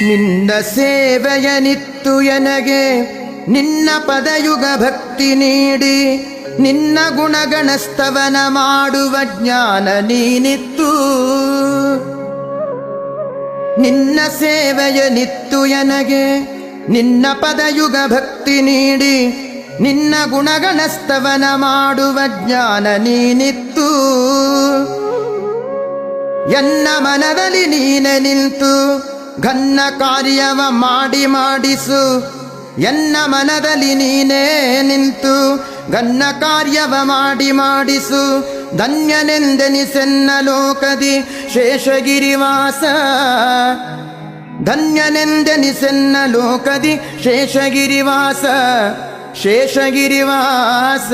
ನಿನ್ನ ಸೇವೆಯ ನಿತ್ತು ಎನಗೆ ನಿನ್ನ ಪದಯುಗ ಭಕ್ತಿ ನೀಡಿ ನಿನ್ನ ಗುಣಗಣ ಸ್ತವನ ಮಾಡುವ ಜ್ಞಾನ ನೀನಿತ್ತು. ನಿನ್ನ ಸೇವೆಯ ನಿತ್ತು ಎನಗೆ ನಿನ್ನ ಪದಯುಗ ಭಕ್ತಿ ನೀಡಿ ನಿನ್ನ ಗುಣಗಣ ಸ್ತವನ ಮಾಡುವ ಜ್ಞಾನ ನೀನಿತ್ತು. ಎನ್ನ ಮನದಲ್ಲಿ ನೀನೆ ನಿಂತು ಘನ್ನ ಕಾರ್ಯವ ಮಾಡಿಸು. ಎನ್ನ ಮನದಲ್ಲಿ ನೀನೇ ನಿಂತು ಘನ್ನ ಕಾರ್ಯವ ಮಾಡಿಸು. ಧನ್ಯನೆಂದೆನಿಸೆನ್ನ ಲೋಕದಿ ಶೇಷಗಿರಿವಾಸ. ಧನ್ಯನೆಂದೆನಿಸೆನ್ನ ಲೋಕದಿ ಶೇಷಗಿರಿವಾಸ. ಶೇಷಗಿರಿವಾಸ